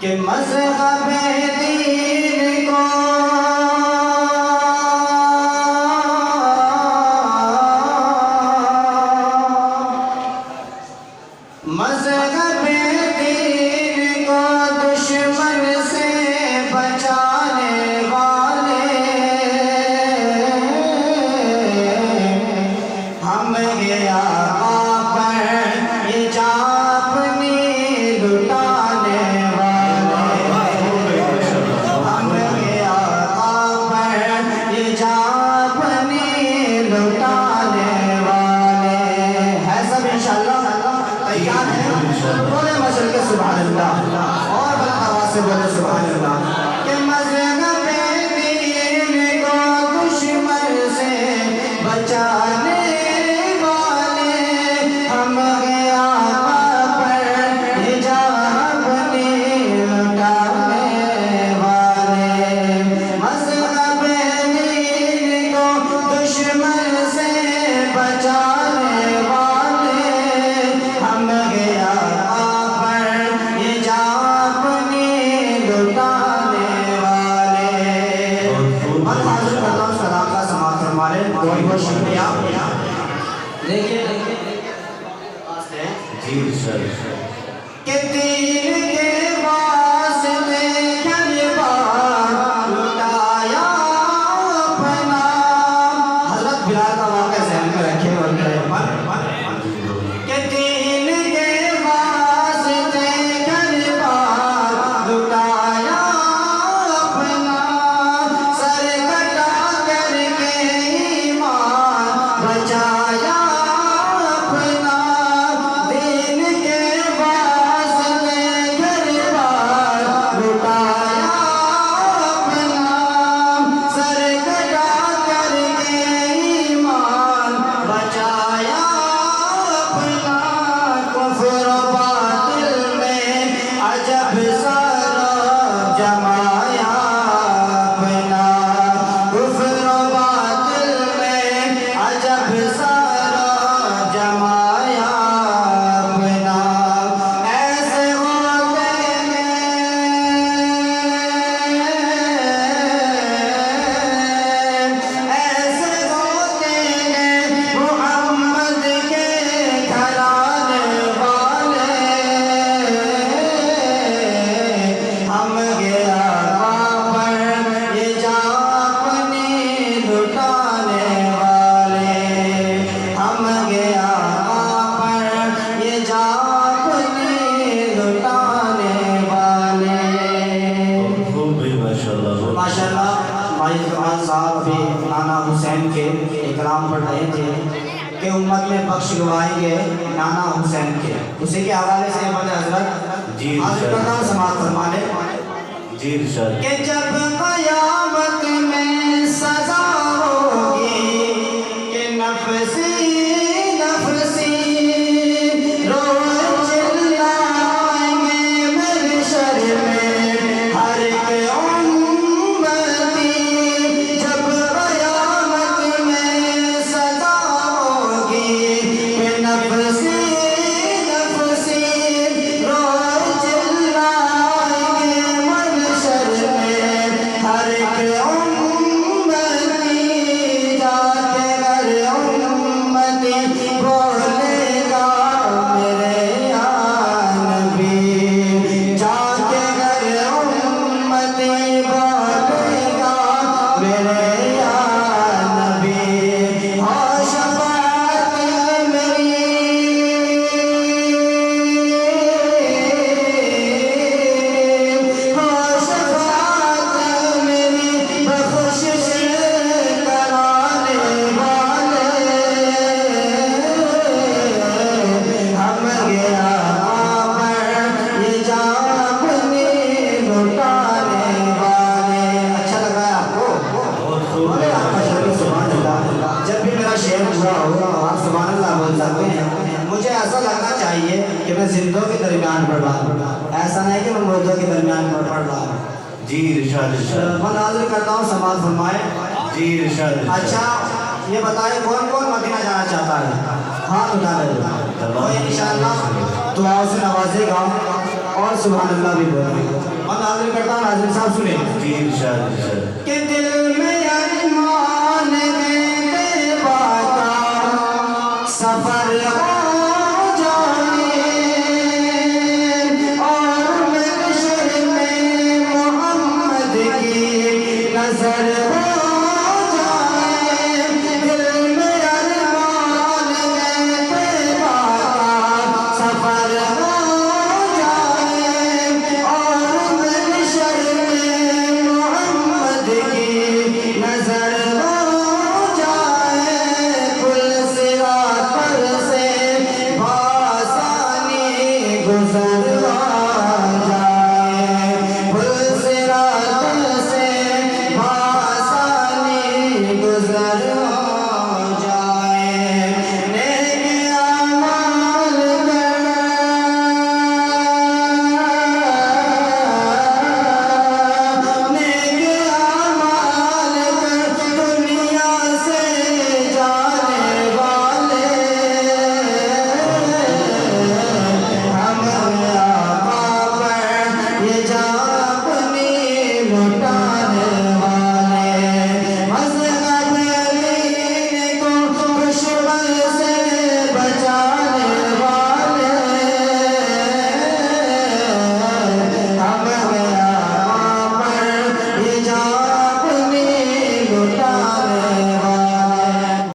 कि मज़हब-ए दीन को मज़हब-ए दीन को दुश्मन से बचाने वाले हम गया सुभान अल्लाह और बड़ा आवाज़ से बोले सुभान अल्लाह कि मज़हब-ए दीन को दुश्मन से बचाने वाले हम गया पर हिजाब लुटाने वाले मज़हब-ए दीन को दुश्मन से बचाने वाले हम गया बहुत बहुत शुक्रिया। देखिए जी सर के दीन के वास्ते ग़रीबान लुटाया अपना। हज़रत बिलाल का वाक़या ज़हन में रखे और के दीन के वास्ते ग़रीबान लुटाया अपना। सर कटा करके बचाया अपना दीन के वास्ते ग़रीबान लुटाया अपना। सर कटा करके ईमान बचाया अपना। कुफ्र बातिल में अजब सारा जमाया अपना। कुफ्र बातिल में अजब सारा जमाया अपना। ऐसे होते मोहम्मद के घराने वाले हम गया पर ये जापनी लुटाने वाले हम गया पर ये जापनी लुटाने वाले। माशाल्लाह भाई फरमान साहब भी नाना हुसैन के इकराम पढ़ रहे थे कि उम्मत में बख्श गवाएंगे नाना हुसैन के। उसी के हवाले से हज़रत जी समाअत फरमाने जी कि जब क़यामत में सज़ा होगी कि नफ़सी नफ़सी रोज़ चिल्लाएंगे महशर में हर एक उम्मती। जब क़यामत में सज़ा होगी कि नफ़सी नफ़सी रोज़ चिल्लाएंगे महशर में हर एक उम्मती। जाके घर उम्मती बोलेगा मेरे या नबी। जाके घर उम्मती बोलेगा मेरे या नबी। हो शफ़ाअत मेरी हो शफ़ाअत मेरी बख़्शिश कराने वाले हम गया पर ये जापनी लुटाने वाले। अच्छा लगा है आपको? अरे आपका शरीर सुभान अल्लाह। जब भी मेरा शेर पूरा होगा आप सुभान अल्लाह बोल सकते हैं। मुझे ऐसा लगना चाहिए कि मैं जिंदों के दरमियान पढ़ रहा हूँ, ऐसा नहीं कि मैं मुर्दों के दरमियान पढ़ रहा हूँ। जी इरशाद मैं नाज़िर करता हूँ समाअत फरमाए जी इरशाद। अच्छा ये बताएं कौन कौन मदीना जाना चाहता है? हाथ उठा ले इंशाअल्लाह दुआओं से नवाजेगा और सुभान अल्लाह भी बोलेंगे। और नाज़िल करता हूँ, नाज़िल साहब सुने जी इरशाद इरशाद कि दिल में अरमान